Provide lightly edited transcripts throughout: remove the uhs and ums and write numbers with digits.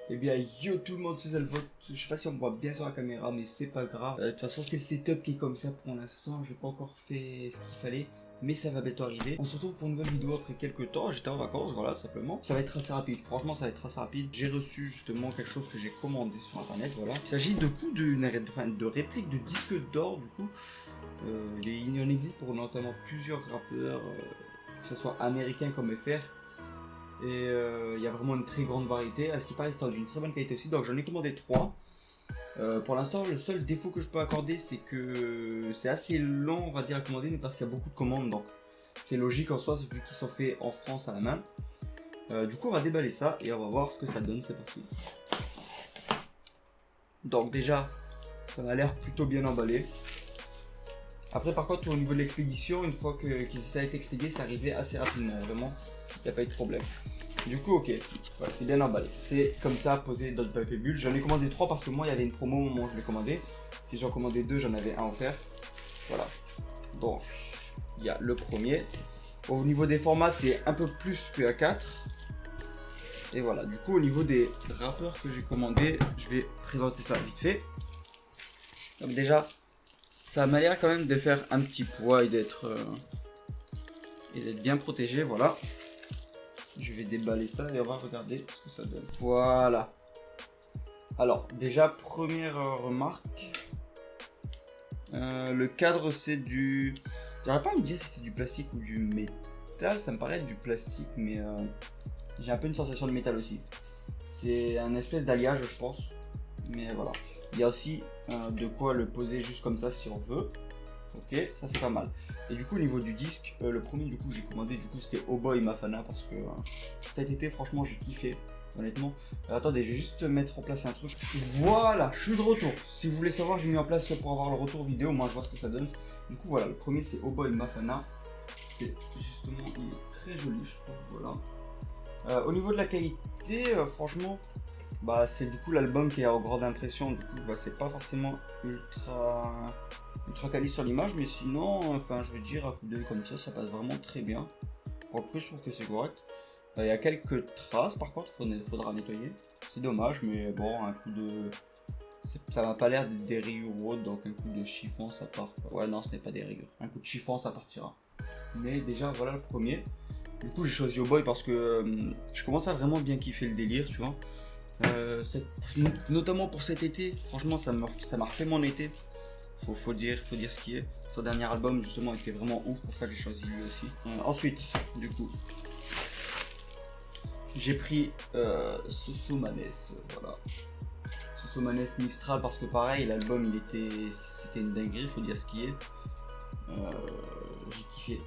Eh bien yo tout le monde, c'est Zalvox. Je sais pas si on me voit bien sur la caméra, mais c'est pas grave. De toute façon c'est le setup qui est comme ça pour l'instant. J'ai pas encore fait ce qu'il fallait, mais ça va bientôt arriver. On se retrouve pour une nouvelle vidéo après quelques temps. J'étais en vacances, voilà, tout simplement. Ça va être assez rapide, franchement ça va être assez rapide. J'ai reçu justement quelque chose que j'ai commandé sur internet, voilà. Il s'agit de de réplique de disque d'or du coup. Il en existe pour notamment plusieurs rappeurs, que ce soit américains comme FR. Et il y a vraiment une très grande variété. À ce qui paraît, c'est d'une très bonne qualité aussi. Donc j'en ai commandé 3. Pour l'instant, le seul défaut que je peux accorder, c'est que c'est assez long, on va dire, à commander, mais parce qu'il y a beaucoup de commandes. Donc c'est logique en soi, vu qu'ils sont faits en France à la main. Du coup, on va déballer ça et on va voir ce que ça donne. C'est parti. Donc déjà, ça m'a l'air plutôt bien emballé. Après, par contre, au niveau de l'expédition, une fois que ça a été expédié, c'est arrivé assez rapidement. Vraiment, il n'y a pas eu de problème. Du coup, ok, voilà, c'est bien emballé. C'est comme ça, posé dans le papier bulle. J'en ai commandé 3 parce que moi, il y avait une promo au moment où je l'ai commandé. Si j'en commandais 2, j'en avais un offert. Voilà. Donc, il y a le premier. Au niveau des formats, c'est un peu plus que A4. Et voilà, du coup, au niveau des rappeurs que j'ai commandés, je vais présenter ça vite fait. Donc déjà, ça m'a l'air quand même de faire un petit poids et d'être bien protégé, voilà. Je vais déballer ça et on va regarder ce que ça donne. Voilà. Alors, déjà, première remarque. Le cadre, c'est du... J'aurais pas à me dire si c'est du plastique ou du métal. Ça me paraît être du plastique, mais j'ai un peu une sensation de métal aussi. C'est un espèce d'alliage, je pense. Mais voilà. Il y a aussi de quoi le poser juste comme ça si on veut. Ok, ça c'est pas mal. Et du coup au niveau du disque, le premier du coup j'ai commandé, du coup c'était Oh Boy Mafana parce que cet été franchement j'ai kiffé, honnêtement. Attendez, je vais juste mettre en place un truc. Voilà, je suis de retour. Si vous voulez savoir, j'ai mis en place pour avoir le retour vidéo, moi je vois ce que ça donne. Du coup voilà, le premier c'est Oh Boy Mafana. C'est justement, il est très joli je trouve, voilà. Au niveau de la qualité, franchement, bah c'est du coup l'album qui est en grande impression, du coup bah, c'est pas forcément ultra quali sur l'image, mais sinon, enfin je veux dire à coup d'œil comme ça passe vraiment très bien. Pour le prix, je trouve que c'est correct. Il y a quelques traces par contre, faudra nettoyer. C'est dommage, mais bon, un coup de... Ça m'a pas l'air d'être des rayures ou autre, donc un coup de chiffon ça part. Ouais non, ce n'est pas des rayures. Un coup de chiffon ça partira. Mais déjà voilà le premier. Du coup j'ai choisi Oh Boy parce que je commence à vraiment bien kiffer le délire, tu vois. Notamment pour cet été, franchement ça m'a refait mon été. Faut dire ce qui est. Son dernier album justement était vraiment ouf, pour ça que j'ai choisi lui aussi. Ensuite, du coup, j'ai pris Sosomanes, voilà. Sosomanes Mistral parce que pareil, l'album c'était une dinguerie, faut dire ce qui est. J'ai kiffé.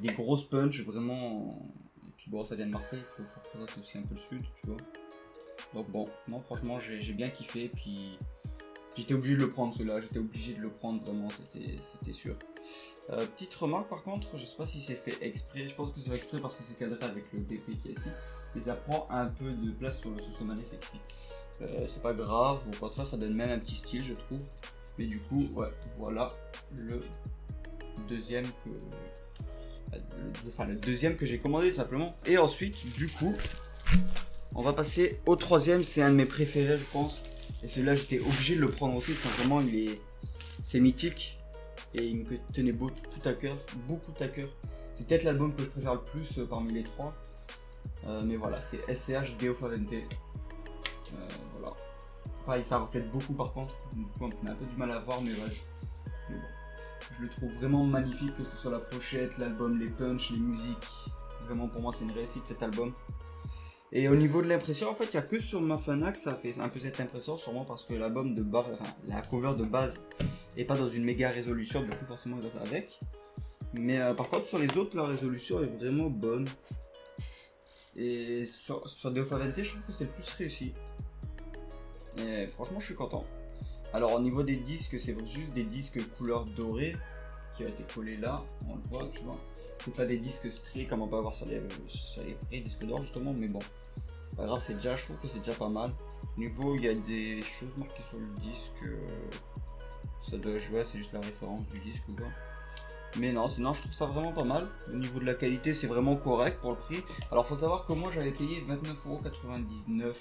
Des grosses punch vraiment. Et puis bon, ça vient de Marseille, faut présenter aussi un peu le sud, tu vois. Donc bon, non franchement j'ai bien kiffé, puis j'étais obligé de le prendre celui-là, j'étais obligé de le prendre vraiment, c'était sûr. Petite remarque par contre, je sais pas si c'est fait exprès, je pense que c'est fait exprès parce que c'est cadré avec le BP qui est ici, mais ça prend un peu de place sur le Sosomanes écrit. C'est pas grave, au contraire ça donne même un petit style je trouve. Mais du coup, ouais, voilà le deuxième le deuxième que j'ai commandé tout simplement. Et ensuite, du coup, on va passer au troisième, c'est un de mes préférés je pense. Et celui-là j'étais obligé de le prendre aussi, vraiment c'est mythique. Et il me tenait beaucoup à cœur. C'est peut-être l'album que je préfère le plus parmi les trois. Mais voilà, c'est SCH Deo Favente. Voilà. Pareil, ça reflète beaucoup par contre. Du coup on a un peu du mal à voir, mais ouais. Mais bon. Je le trouve vraiment magnifique, que ce soit la pochette, l'album, les punchs, les musiques. Vraiment pour moi c'est une réussite cet album. Et au niveau de l'impression, en fait, il n'y a que sur Mafana que ça fait un peu cette impression, sûrement parce que l'album de base, enfin, la cover de base est pas dans une méga résolution, du coup, forcément, il va avec. Mais par contre, sur les autres, la résolution est vraiment bonne. Et sur Deo Favente, je trouve que c'est le plus réussi. Et franchement, je suis content. Alors, au niveau des disques, c'est juste des disques couleur dorée qui a été collé là, on le voit, tu vois. C'est pas des disques striés comme on peut avoir sur les vrais disques d'or justement, mais bon, c'est pas grave, je trouve que c'est déjà pas mal. Au niveau, il y a des choses marquées sur le disque, ça doit jouer, c'est juste la référence du disque ou quoi. Mais non, sinon je trouve ça vraiment pas mal. Au niveau de la qualité, c'est vraiment correct pour le prix. Alors faut savoir que moi j'avais payé 29,99€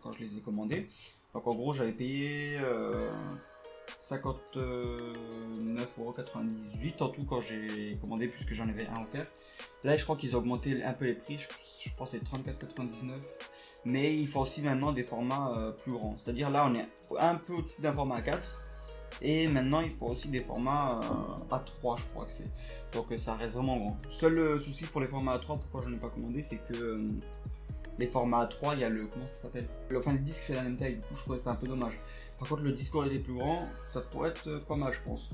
quand je les ai commandés. Donc en gros j'avais payé 59,98€ en tout quand j'ai commandé, puisque j'en avais un offert. Là je crois qu'ils ont augmenté un peu les prix, je pense que c'est 34,99€. Mais il faut aussi maintenant des formats plus grands. C'est-à-dire là on est un peu au-dessus d'un format A4. Et maintenant il faut aussi des formats A3, je crois que c'est. Donc ça reste vraiment grand. Seul souci pour les formats A3, pourquoi je n'en ai pas commandé, c'est que les formats A3, il y a le. Comment ça s'appelle? Enfin, le disque fait la même taille, du coup je trouvais ça un peu dommage. Par contre, le disque aurait été plus grand, ça pourrait être pas mal, je pense.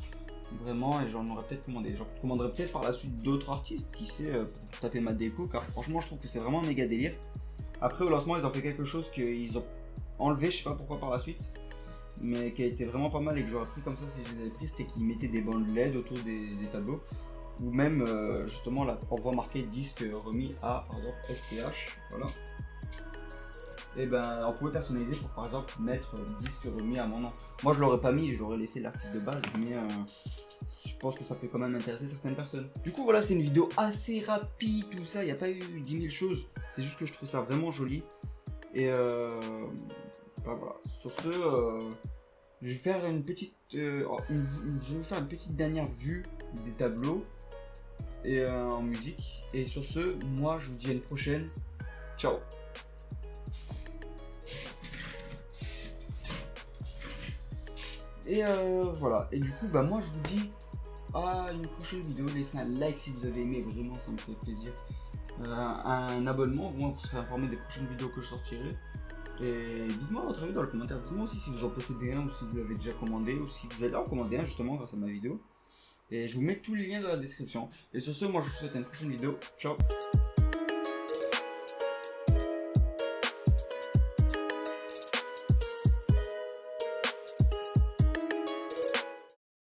Vraiment, et j'en aurais peut-être commandé. J'en commanderai peut-être par la suite d'autres artistes, qui sait, pour taper ma déco, car franchement, je trouve que c'est vraiment méga délire. Après, au lancement, ils ont fait quelque chose qu'ils ont enlevé, je sais pas pourquoi par la suite, mais qui a été vraiment pas mal et que j'aurais pris comme ça si je les avais pris, c'était qu'ils mettaient des bandes LED autour des tableaux, ou même justement là on voit marqué disque remis à par exemple SCH, voilà. Et ben on pouvait personnaliser pour par exemple mettre disque remis à mon nom. Moi je l'aurais pas mis, j'aurais laissé l'artiste de base, mais je pense que ça peut quand même intéresser certaines personnes. Du coup voilà, c'était une vidéo assez rapide, tout ça, il n'y a pas eu 10 000 choses, c'est juste que je trouve ça vraiment joli. Et ben voilà, sur ce, je vais faire une petite, je vais faire une petite dernière vue des tableaux et en musique. Et sur ce, moi je vous dis à une prochaine. Ciao. Et voilà. Et du coup, bah moi je vous dis à une prochaine vidéo. Laissez un like si vous avez aimé, vraiment ça me fait plaisir. Un abonnement, au moins pour se faire informer des prochaines vidéos que je sortirai. Et dites-moi votre avis dans le commentaire, dites-moi aussi si vous en possédez un ou si vous l'avez déjà commandé ou si vous allez en commander un justement grâce à ma vidéo. Et je vous mets tous les liens dans la description. Et sur ce, moi je vous souhaite une prochaine vidéo. Ciao.